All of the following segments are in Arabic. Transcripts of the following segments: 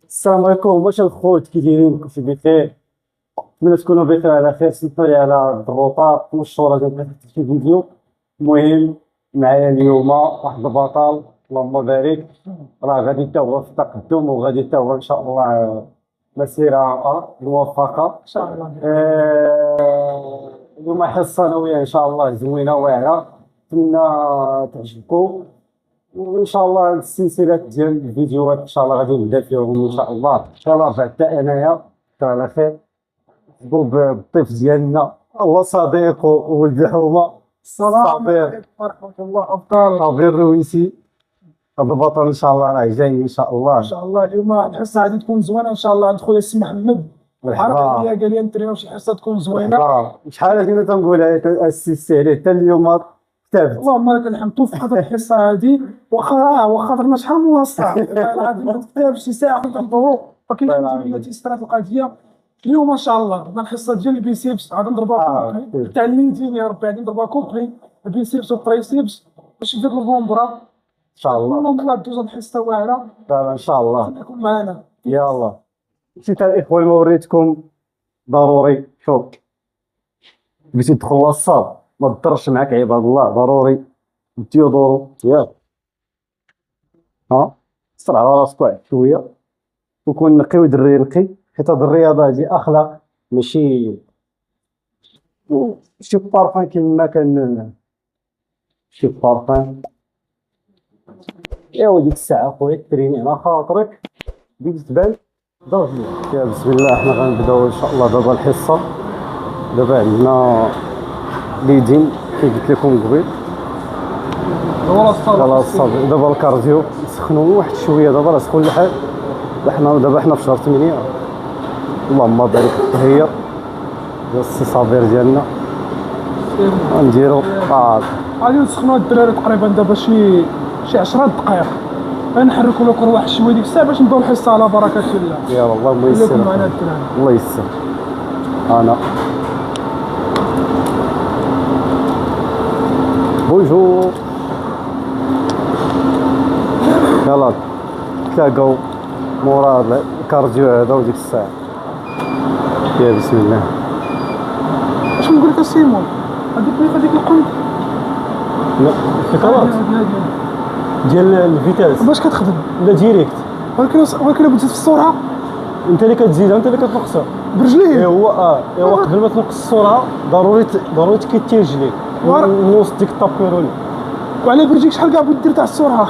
السلام عليكم. واش الخوت كي دايرين؟ كلشي بخير؟ نتمنى تكونوا بخير على خير. سمحوا لي على الضغوطات والشهرة ديال في الفيديو. المهم معايا اليوم واحد البطل، اللهم بارك، راه غادي تا هو في التقدم وغادي تا هو ان شاء الله مسيرة موفقة ان شاء الله. اليوم حصة نووية ان شاء الله زوينة واعرة، نتمنى تعجبكم. وان شاء الله السلسله ديال الفيديوهات ان شاء الله غادي نبدا فيهم ان شاء الله. ان شاء الله بعد انايا على خير نبداو بالضيف ديالنا، هو صديق وولد الحومه. السلام صابر عليكم ورحمة الله أبطال. صابر الرويسي، هذا البطل ان شاء الله راه جاي ان شاء الله. إن شاء الله اليوم الحصة غادي تكون زوينة إن شاء الله. عند خويا السي محمد عرض عليا قال لي نتريناو شي حصة تكون زوينة. شحال هادي تنقولها السيستي عليه حتى اليوم كتبت. اللهم لك الحمد. توفق هذه الحصة هذه واخا درنا شحال من واسطة العظيم ما تكتبش شي ساعة كنحضروا فكاين الحمد تيسرات القضية. اليوم ان شاء الله عندنا الحصة ديال البيسيبس غادي نضربها كومبلي. تعلمتيني يا ربي غادي نضربها كومبلي البيسيبس والتريسيبس باش ندير الفومبرا ان شاء الله. والله دوز الحصة واعرة ان شاء الله. خليكم معنا. يلا نسيت الاخوه ما وريتكم، ضروري شوف بغيتي تدخل واتساب ما تضرش معاك عباد الله، ضروري تيودورو ياك ها صرع على راسك واحد شويه وكون نقي ودري نقي، حيت هاد الرياضه هادي اخلاق ماشي بارفان كيما كان شي بارفان. ايوا ديك الساعه خويا تريني على خاطرك بديت تبان ضربني. يا بسم الله، حنا غنبداو ان شاء الله دابا الحصه. دابا عندنا ليدين كي قلت لكم قبيل، خلاص صافي. دابا الكارديو نسخنوا واحد شويه، دابا راه سخون الحال. دابا حنا في شهر 8، اللهم بارك في التهيئ ديال السي صابر ديالنا. غنديرو غادي نسخنوا الدراري تقريبا دابا شي 10 دقائق. غنحركوا لكم واحد شويه ديك الساعه باش نبداو الحصه على بركه الله. يا الله الله يسر معنا الدراري. الله يسر. انا بونجور. يلا تلاقاو مورا الكارديو هذا وديك الساعه. يا بسم الله. اش نقول لك سيمون؟ هذيك القنت الفكرات ديال الفيتاس باش كتخدم لا ديريكت، ولكن بغيتي في السرعه انت اللي كتزيدها، انت اللي كتنقصها برجليه. ايوا قبل ما تنقص السرعه ضروري تكيتي رجليك نص ديك الطابيروني. وعلى برجليك شحال كاع بغيت دير تاع السرعه؟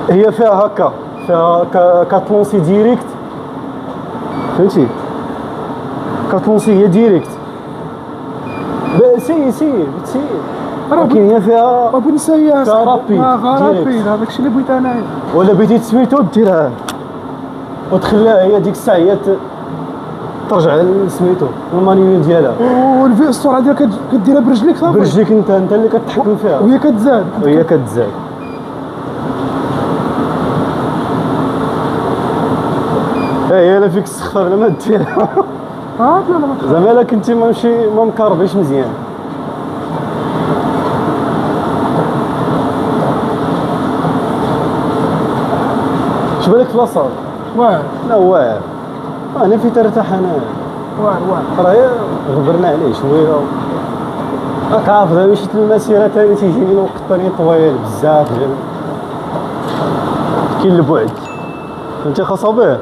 هي فيها هكا، فيها كتلونسي ديريكت، فهمتي؟ كتلونسي هي ديريكت. سي ولكن هي فيها بنسى رابيد رابيد. هذاك الشيء اللي بغيت انايا. ولا بغيتي تسميتو ديرها وتخليها هي ديك الساعه هي ترجع لسميتو المانيو ديالها. والفي السرعه ديالك كديرها برجليك صافي. برجليك انت اللي كتحكم فيها وهي كتزاد. هي لا فيك السخر لا ما ديرها. لا زعما الا كنتي ما مكربيش مزيان. اش بالك في لاصال؟ واعر. لا واعر، انا فين ترتاح انا. واعر راه غبرنا عليه شويه. راك عارف دابا مشيت للمسيره ثاني تيجيني الوقت ثاني طويل بزاف كاين البعد، فهمتي خاصها به.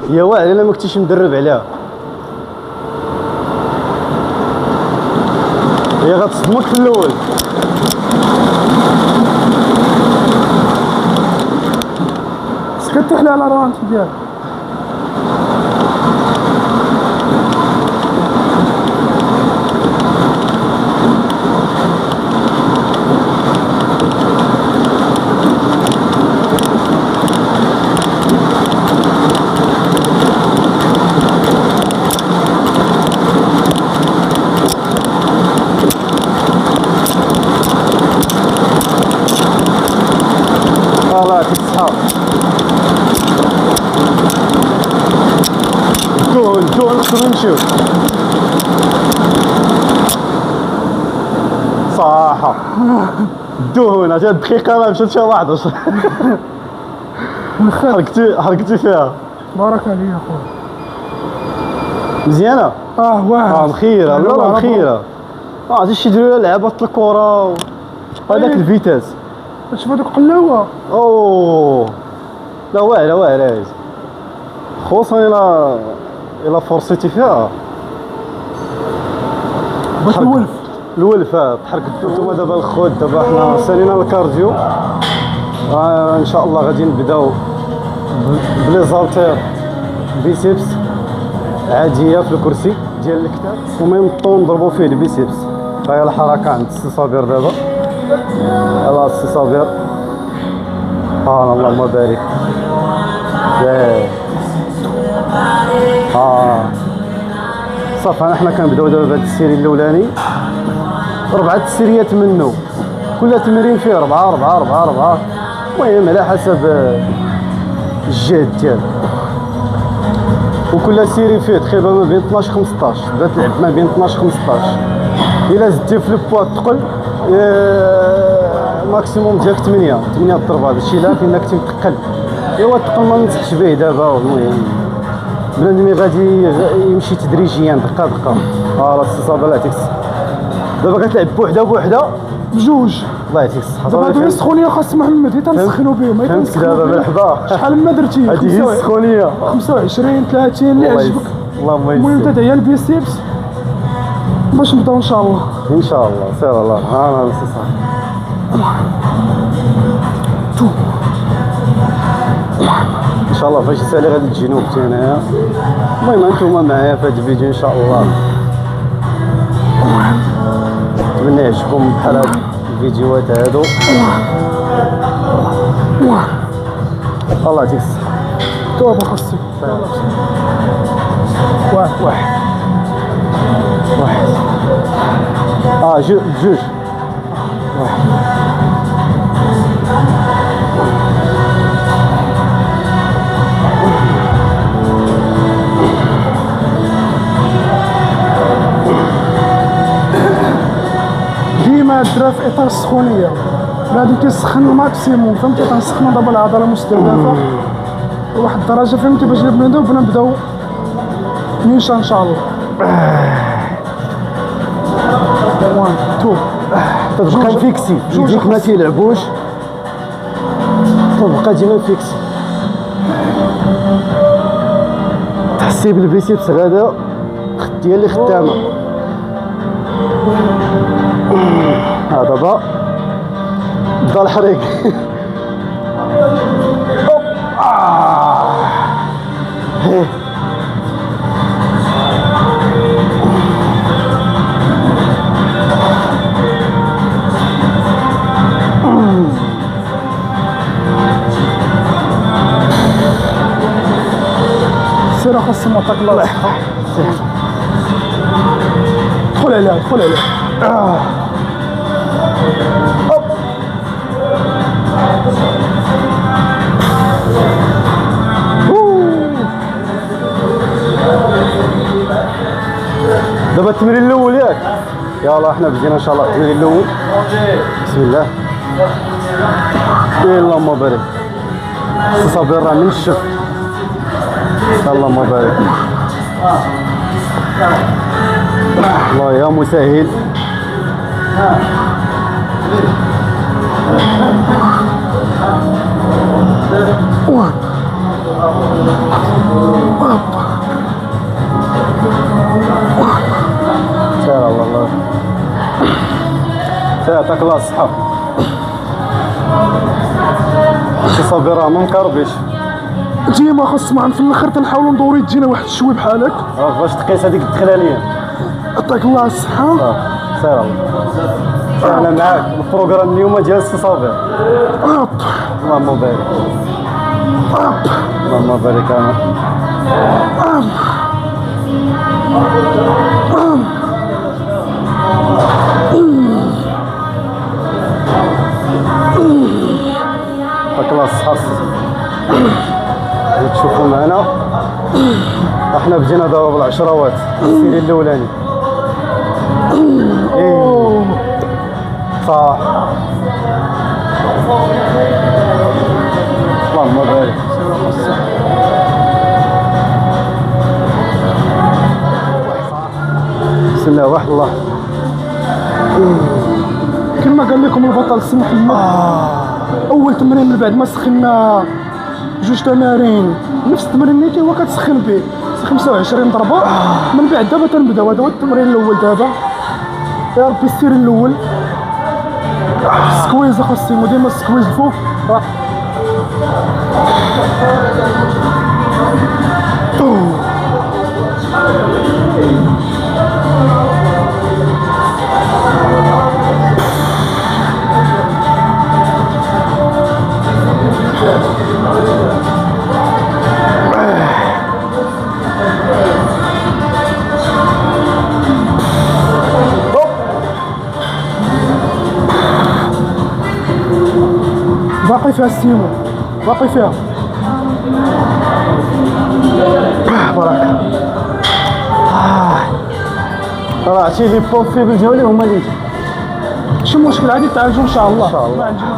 هي واعره الا ما كنتيش مدرب عليها، هي غتصدمك في الاول. كتحلى على الرانتي ديالك. الله يعطيك الصحة. دون نقدروا نمشيو صراحة. الدهون هاد الدقيقة راه مشات شي 11. الخير. حركتي فيها. بارك عليك اخويا. مزيانه. واعر. مخيره لا مخيره. عرفتي شي دريه لعبت الكره هذاك الفيتاس. شوف هذوك قلاوه. لا واعره هذه، خصوصا الى فرصتي فيها. باش الولف تحرك انتوما دابا الخوت. دابا حنا سالينا الكارديو، ان شاء الله غادي نبداو بلي زالتير بيسيبس عاديه في الكرسي ديال الكتاف، المهم طون نضربو فيه البيسيبس. هاهي الحركه عند السي صابر دابا. يلاه السي صابر، اللهم بارك. صافي حنا كنبداو دابا بهاد السيري الاولاني، 4 تسريات منه، كل تمرين فيه 4. المهم على حسب الجهد ديالو، وكل سيري فيه تقريبا ما بين 12 15. بدا تلعب ما بين 12 15. الا زدتي في البوا الثقل ماكسيموم ديالك 8 ضربات. هادشي لا فين كنتي مثقل. ايوا الثقل ما ننصحش به دابا. المهم بنادم غادي يمشي تدريجيا دقه. السي صابر يعطيك الصحه. دابا كتلعب بوحده بجوج. الله يعطيك الصحه. دابا هادو السخونيه خاص محمد حيت تنسخنوا بهم. فهمت دابا مرحبا. شحال ما درتي؟ هذه هي السخونيه. 25 30 اللي عجبك. اللهم يسر. المهم تدعي البيسيبس باش نبداو ان شاء الله. ان شاء الله سير الله. انا السي صابر ان شاء الله فاش يسالي غادي تجي نوبتي هنايا. المهم انتوما معايا في هذا الفيديو ان شاء الله. نتمنى يعجبكم بحال هاد الفيديوهات هادو. الله يعطيك الصحة. توبة خاصك. واحد. جوج. ديما درا في اطار السخونيه. بنادم كيسخن الماكسيموم، فهمتي؟ تنسخنوا دابا العضله المستهدفه لواحد الدرجه، فهمتي؟ باش نبداو نيشان ان شاء الله. 1 2. تبقى فيكسي يديك ما تيلعبوش، تبقى ديما فيكسي. تحسي بالبيسيبس غادا ديالي خدامه. دابا بدا الحريق. سير خاص معطاك الله الصحة. دخل عليه. دابا التمرين الاول ياك. يلاه حنا بدينا ان شاء الله التمرين الاول. بسم الله. اللهم بارك. السي صابر راه من الشف. اللهم بارك. الله يا مسهل. سير الله يعطيك الله الصحة. السي صابر راه ما مكربش. ديما خاص معنا في الاخر تنحاولوا ندورو يجينا واحد الشوي بحالك باش تقيس هذيك الدخلانيه. يعطيك الله الصحة. سير الله. انا معاك البروغرام اليوم ديال السي صابر. اللهم بارك. اللهم بارك. انا يعطيك الله الصحة. تشوفوا معنا احنا بدينا دابا بالعشراوات السيري الاولاني. صح. اللهم بارك. بسم الله واحد الله. كما قال لكم البطل السي محمد، اول تمرين من بعد ما سخنا جوج تمارين نفس التمرين اللي هو كتسخن به 25 ضربه. من بعد دابا تنبداو، هذا هو التمرين الاول دابا. يا ربي السير الاول سكويز خاصيمو ديما سكويز الفوق. باقي فيها السيمو، باقي فيها. بركة. راه عرفتي لي بوسيبل ديالي هما اللي ماشي مشكل، عادي تعالجوا ان شاء الله. إن شاء الله. ما عندنا.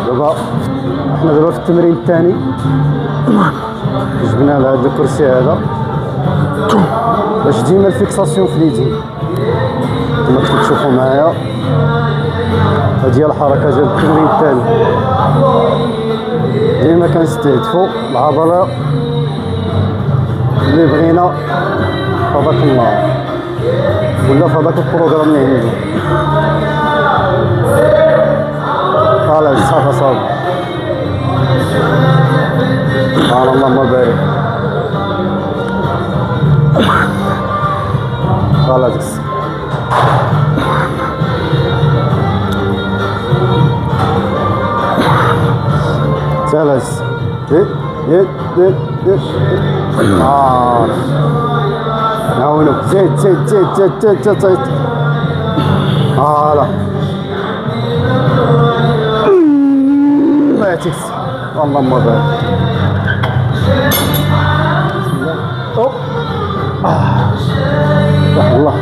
دابا حنا دابا في التمرين الثاني جبنا لهذا الكرسي هذا باش ديما الفيكساسيون في اليدين كما كنتو تشوفوا معايا. هذه هي الحركه ديال التمرين الثاني، ديما كنستهدفوا العضله اللي بغينا في هذاك النهار ولا في هذاك البروغرام اللي عندنا. خلاص صافي صافي. سبحان الله اللهم بارك. خلاص ثلاث نعاونو زيد زيد زيد زيد زيد زيد زيد. فوالا الله يعطيك اللهم بارك. اوب واحد الله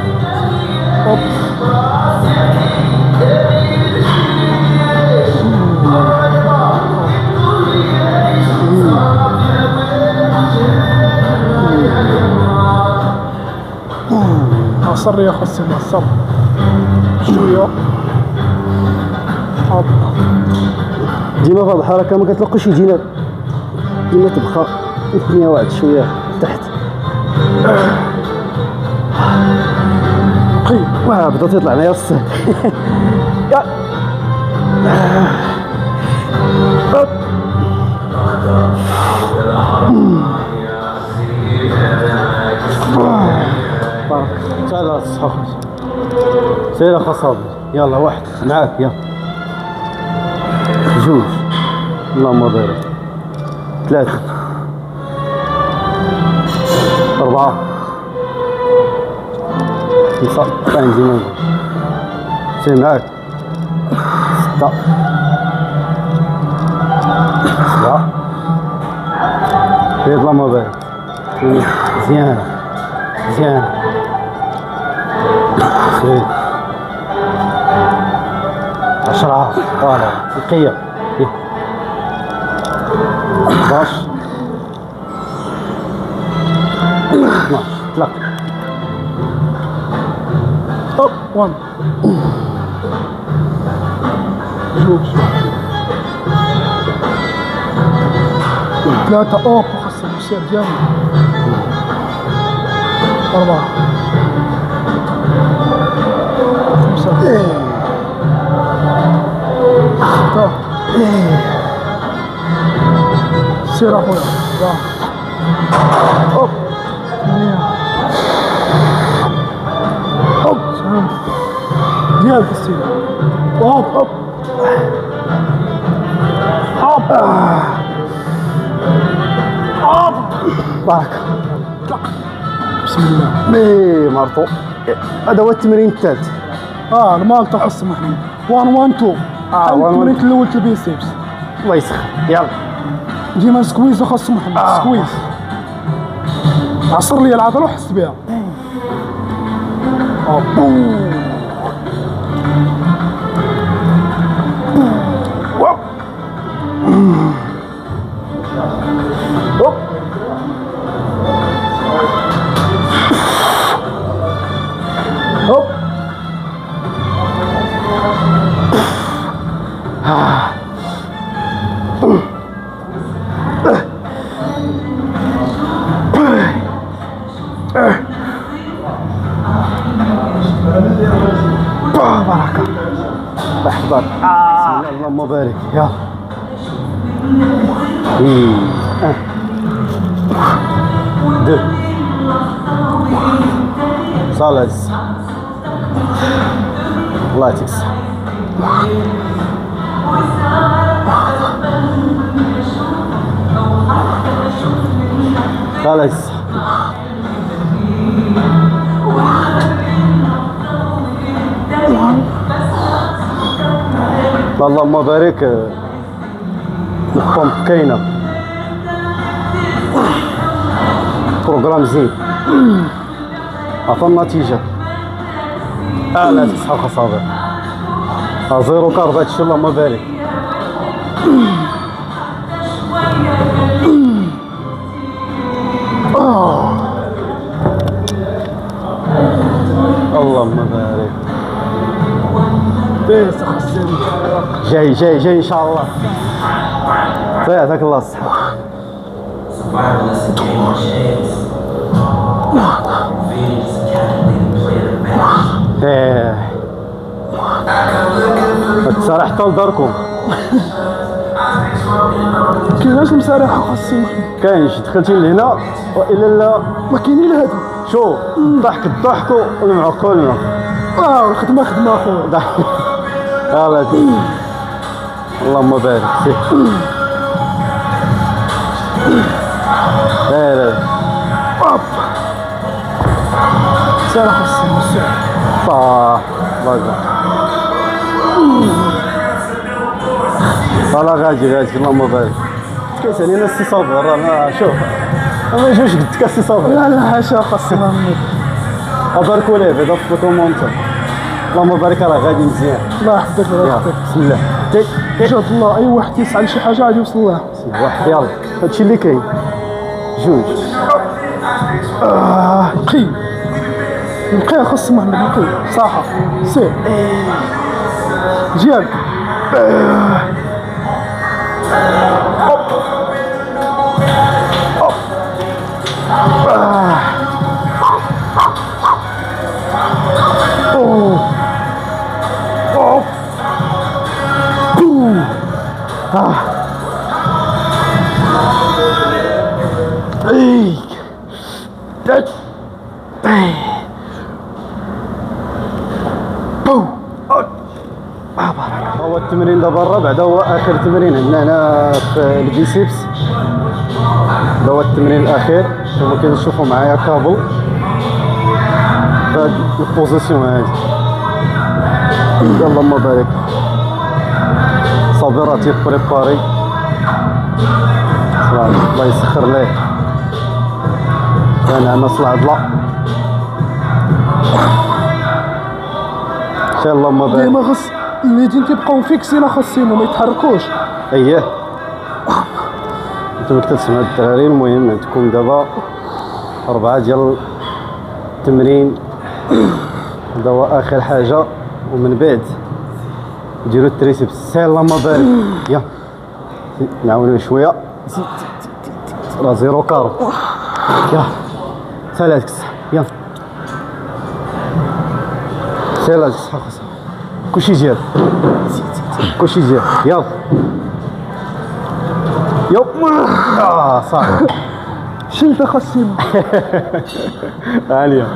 اوب صر يا خصي صر شويه. هوب ديما في هاد الحركه ما كتلقاش يدينا، ديما تبقى الثانيه واحد شويه تحت. واه بدا تطلع معايا الصهد. تعال صافي سير اخا صابر. يلا واحد معاك، يلا جوج اللهم بارك، ثلاثة، أربعة، خمسة، ثاني زي ما نقول سير معاك، ستة، سبعة، سير اللهم بارك، مزيانة مزيانة سير، 10 طالع نقية 11 12 اطلق اوب 1 جوج 3 اوب خاصهم يسير جامد 4 5 6 سير اخويا اوب 8 اوب ديالك السيد اوب اوب اوب اوب بارك بسم الله مي مرطو. هذا هو التمرين الثالث. المالطا خص محمد 1 1 2 التمرين الاول البيسيبس الله يسخر. يلا ديما سكويز خاص محمد سكويز عصر لي العضله وحس بها بركة. احضر. بسم الله اللهم بارك. يلا. دو. صالز. الله يعطيك الصحة. صالز. اللهم بارك. البومب كاينه بروغرام زين عطا النتيجه. لا تسحق اصابع 0 كارب هادشي اللهم بارك. اللهم بارك. بس خصني جاي جاي جاي ان شاء الله. يعطيك الله الصحة. تسرح حتى لداركم. كيفاش مسارحه خاصني كاينش دخلتي لهنا والا لا ما كاينين هادو شوف الضحك الضحك والمعقول المعقول. الخدمه خدمه اخويا. يلا اللهم بارك. لا اوب سير خاصني سير صح بقى. والله غاجي اللهم بارك. كيسالي انا السي صابر. انا شوف ما جوش قلت لك السي صابر. لا حاشا خاصني محمد. باركوا ليه بعدا في الكومونتير. اللهم بارك راه غادي مزيان. الله يحفظك الله يحفظك. بسم الله. جود الله اي واحد يسعى لشي حاجه غادي يوصل لها. واحد يلا هادشي اللي كاين. جوج نقي نقي خاص محمد نقي صح سير ديالك. هو التمرين دابا الرابع. هذا هو اخر تمرين عندنا هنا في البيسيبس. هذا هو التمرين الاخير. كما كتشوفوا معايا كابل في هاد البوزيسيون هادي. اللهم بارك. صابراتي بريباري. الله يسخر ليه. كان عندنا العضله ان شاء الله. اللهم بارك. ديما خص اليدين كيبقاو فيكسين خاصين وما يتحركوش. اييه انتم كتسمعوا الدراري. المهم عندكم دابا 4 ديال التمرين. هذا هو اخر حاجه ومن بعد ديروا التريسبس. سير اللهم بارك. يلا نعاونوا شويه. راه زيرو كارو. يلا سالاتك الصحة. يلا سالاتك الصحة خاصها كلشي جاب كلشي جاب. يلا يلا صافي شلت خاصني عالية.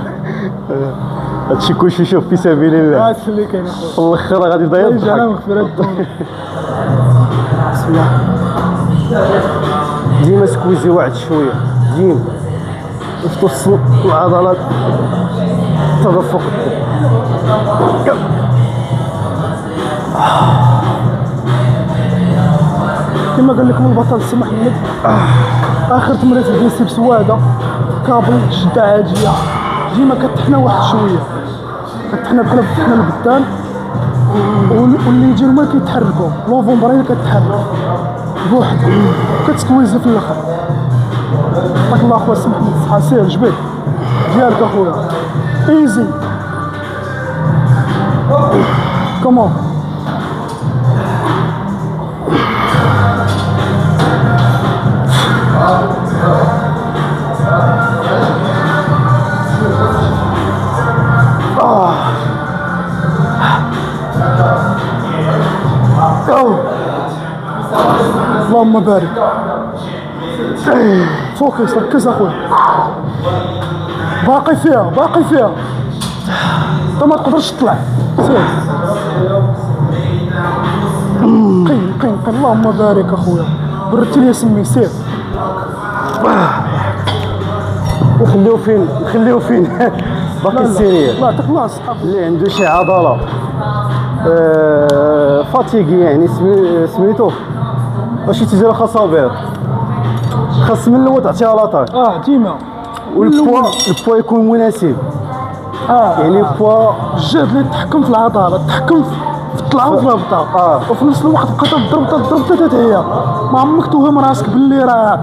هادشي كلشي شوف في سبيل الله. هادشي اللي كاين اخويا. في الاخر غادي يبدا يجي على يضحك. مغفرة الدنيا. بسم الله. ديما سكويزي واحد شويه ديما باش توصل العضلات تدفق. كما قال لكم البطل سي محمد، اخر تمرين البيسيبس واحده كابل شده عاديه، ديما كتحنا واحد شويه، كتحنا بحال فتحنا البدان واللي يجي الماء كيتحركوا، لوفومبرين كتحرك بوحدها كتسكويزي في الاخر. بارك الله اخويا سي محمد الصحه. سير جبد ديالك اخويا ايزي كومون. اللهم بارك. فوكس ركز اخويا. باقي فيها باقي فيها. انت ما تقدرش تطلع. سير قين قين قين. اللهم بارك اخويا. بردتي لي سمي. سير نخليو فين نخليو فين باقي السيريه. لا تخلص صحابي. اللي عنده شي عضله فاتيغي يعني سميتو ماشي تيجي لها خصابير، خاص من الاول تعطيها لاطاك ديما. والبوا يكون مناسب. يعني البوا الجهد اللي تحكم في العضله، تحكم في الطلعه وفي الهبطه. وفي نفس الوقت بقى تضرب تتهيا. ما عمرك توهم راسك باللي راه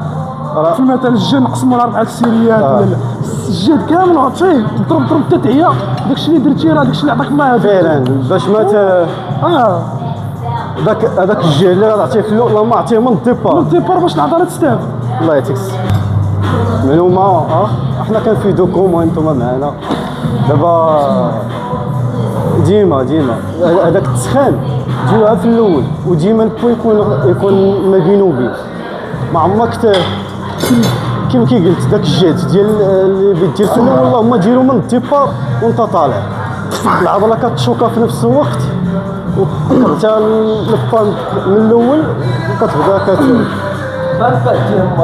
في مثلا الجهد نقسموا على 4 سيريات ولا لا. الجهد كامل عطيه ضرب تتهيا. داكشي اللي درتي راه داكشي اللي عطاك معاه فعلا باش ما هذاك الجهد اللي غتعطيه في الاول ما عطيه من الديبار باش العضله تستافد. الله يعطيك الصحة. معلومة احنا كنفيدوكم وانتم معنا دابا. ديما هذاك التسخان ديروها في الاول، وديما البو يكون ما بينه وبين. ما عمرك كيما كي قلت داك الجهد ديال اللي دير في الاول اللهم ديرو من الديبار وانت طالع. العضله كتشوكا في نفس الوقت وكترجع للبان من الاول وكتبدا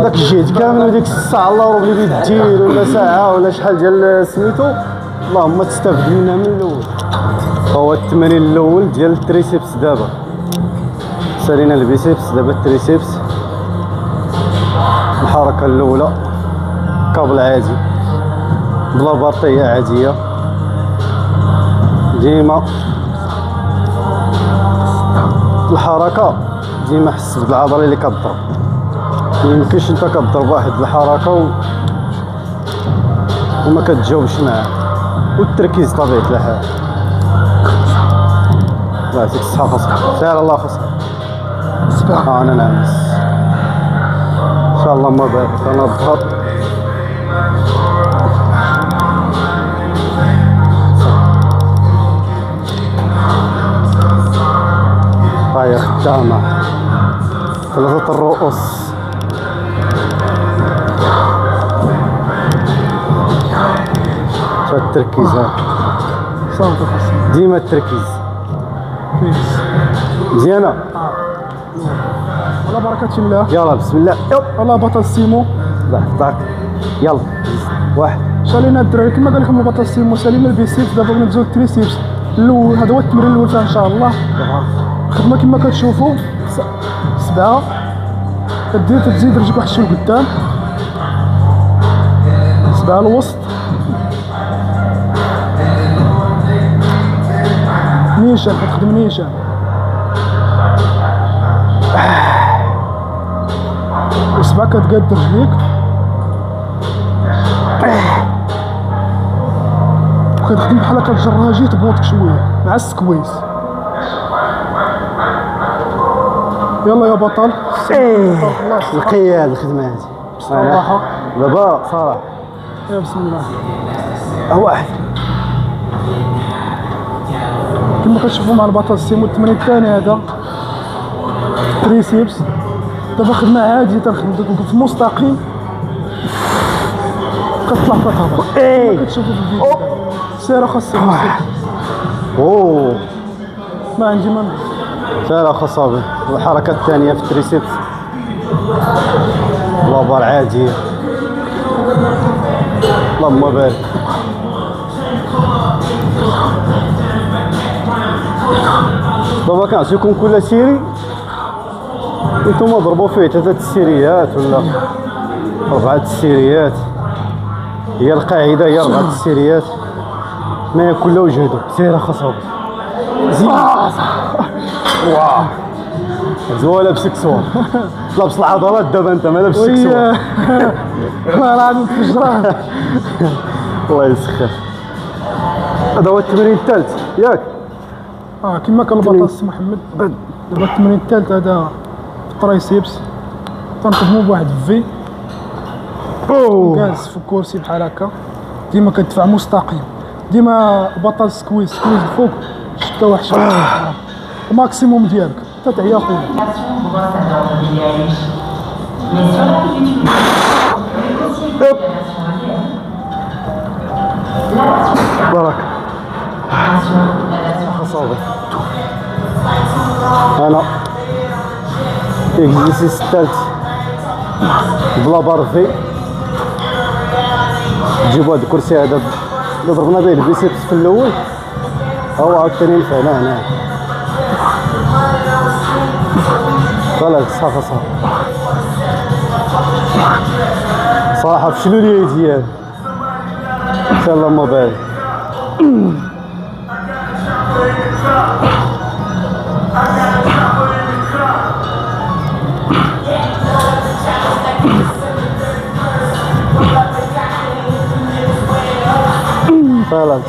داك الجهد كامل وديك الساعه الله ربي اللي دير ولا ساعه ولا شحال ديال سميتو اللهم تستافد منها من الاول. هو التمرين الاول ديال التريسيبس. دابا سالينا البيسيبس، دابا التريسيبس. الحركه الاولى كابل عادي بلا بطاريه عاديه. ديما الحركه ديما حس بالعضله اللي كضرب. ميمكنش انت كضرب واحد الحركه وما كتجاوبش معاه. والتركيز طبيعة الحال. الله يعطيك الصحة خاصك. سير الله خاصك. انا نعس ان شاء الله. ما بارك انا الظهر هاي خدامة 3 الرؤوس. شو التركيز ها؟ صافي خاصني ديما التركيز. مزيانة. على بركة الله. يلا بسم الله. الله بطل سيمو. ضحك. يلا واحد. سالينا الدراري كما قال لكم بطل سيمو. سالينا البيسيبس. دابا بغينا ندوزو التريسيبس الاول. هذا هو التمرين الاول ان شاء الله. الخدمه كما كتشوفوا 7 تزيد رجلك واحد شويه قدام. 7 الوسط. نيشان كتخدم نيشان. و7 كتقاد رجليك وكتخدم بحال هكا الجراجي تبوطك شويه مع السكويز. يلا يا بطل. القياد الخدمه هذه. بصراحه. دابا صراحه يا بسم الله. واحد كما كتشوفوا مع البطل السيمو التمرين الثاني هذا تريسيبس. دابا خدمه عاديه تنخدم في المستقيم كتطلع كتهبط. كما كتشوفوا في الفيديو سير خاص اوه ما عندي ما نقول. سهله خاصه الحركه الثانيه في التريسيبس لابار عاديه. اللهم بارك. دابا كنعطيكم كل سيري وانتم ضربوا فيه 3 السيريات ولا 4 السيريات. هي القاعده هي 4 السيريات ما ياكل لا وجهده. سير خاصه واو زوال لابس كسوه لابس العضلات دابا انت ما لابس كسوه. والله العظيم تفجران. الله يسخر. هذا هو التمرين الثالث ياك. كما كان البطل السي محمد. دابا التمرين الثالث هذا في الترايسيبس تنخدمو بواحد في جالس في الكرسي بحال هكا ديما كتدفع مستقيم. ديما بطل سكويز الفوق شتا واحد شويه الماكسيموم ديالك حتى تعيا خويا. بارك صافي. انا اكزيسيس الثالث بلا بارفي. تجيبوا هاد الكرسي هذا اللي ضربنا به البيسيبس في الاول هو عاوتاني نفعنا هنا. خلاص صافي صراحه فشلوا لي ديالي ان شاء الله ما بارك. خلاص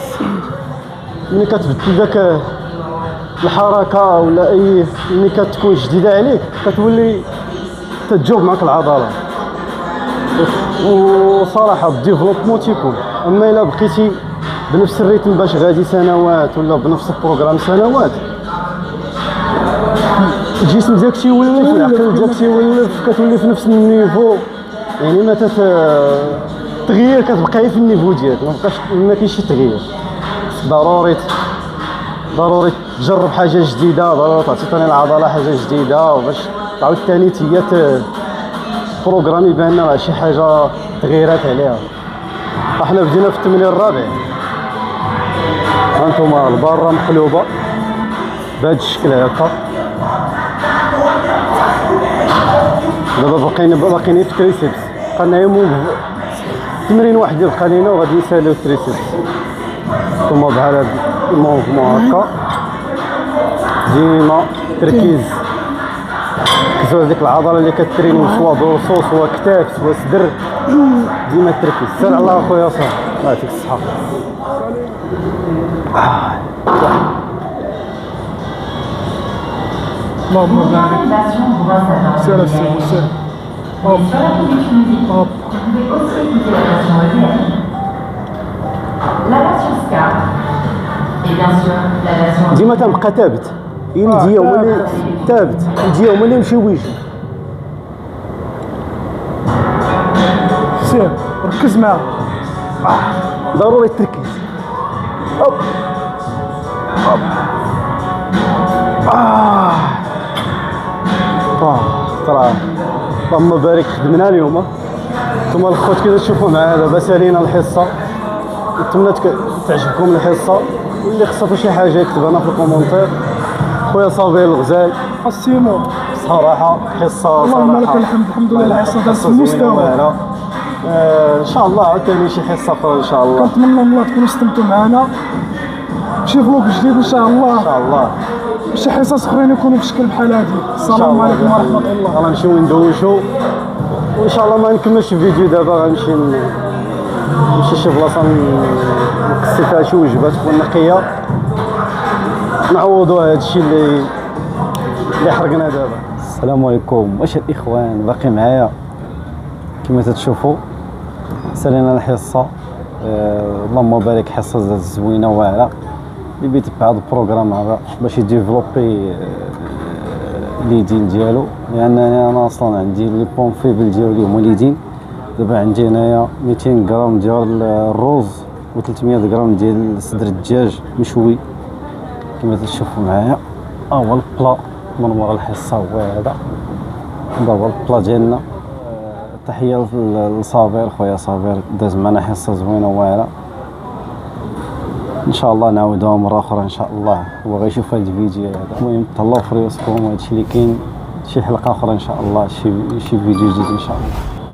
ملي كتبدل داك الحركه ولا اي ملي كتكون جديده عليك كتولي تتجاوب معك العضله وصراحه الديفلوبمون تيكون. اما الا بقيتي بنفس الريتم باش غادي سنوات ولا بنفس البروغرام سنوات الجسم ديالك تيولف العقل ديالك تيولف كتولي في نفس النيفو. يعني ما التغيير كتبقاي في النيفو ديالك ما كاينش شي تغيير. ضروري تجرب حاجه جديده. ضروري تعطي ثاني العضله حاجه جديده وباش تعاود ثاني هي بروغرامي بان راه شي حاجه تغيرات عليها. احنا بدينا في التمرين الرابع. هانتوما الباره مقلوبه بهذا الشكل هكا. دابا باقيين في التريسيبس. بقينا يوم تمرين واحد يبقى لينا وغادي نساليو التريسيبس. ثم بحال هاد الموفمون هكا ديما تركيز كتزول ديك العضله اللي كتريني سوا دورسو سوا كتاف سوا صدر. ديما التركيز. سير على اخويا صاحبي الله يعطيك الصحه. اللهم بارك. سير السير سير. هوب هوب. La version SCA et bien sûr la version ديما تنبقى ثابت. يجي هما اللي ثابت يجي هما اللي يمشيو ويجي. سير ركز معاه. ضروري التركيز. هوب هوب ترى اللهم بارك خدمنا اليوم. نتوما الخوت كي تشوفوا معايا دابا سالينا الحصه. نتمنى تعجبكم الحصه واللي خصها شي حاجه يكتب لنا في الكومونتير. خويا صابر الغزال السيمو صراحه حصه اللهم لك الحمد. الحمد لله الحصه دازت في المستوى. ان شاء الله عاوتاني شي حصه اخرى ان شاء الله. كنتمنى من الله تكونوا استمتعوا معنا. شي فلوق جديد ان شاء الله. ان شاء الله شي حصص اخرين يكونوا بشكل بحال هادي. السلام عليكم ورحمه الله. غادي نمشيو ندوشو وان شاء الله ما نكملش الفيديو دابا. غنمشي شي بلاصه نقصي فيها شي وجبات تكون نقيه نعوضوا هذا الشيء اللي حرقنا دابا. السلام عليكم. واش الاخوان باقي معايا؟ كما تتشوفوا سالينا الحصه. اللهم بارك، حصه زوينه واعره اللي بيتبع هذا البروغرام هذا باش يديفلوبي ليدين ديالو، لان انا اصلا عندي لي بون فيبل ديالي هما ليدين. دابا عندي هنايا 200 غرام ديال الروز و 300 غرام ديال صدر الدجاج مشوي كما تشوفوا معايا. هو البلا من ورا الحصه هو هذا هو البلا ديالنا. تحيه لصابر، خويا صابر داز معنا حصه زوينه واعره. ان شاء الله نعاودوها مره اخرى ان شاء الله. هو غيشوف هذا الفيديو هذا. المهم تهلاو في راسكم، وهادشي اللي كاين شي حلقه اخرى ان شاء الله، شي فيديو جديد ان شاء الله.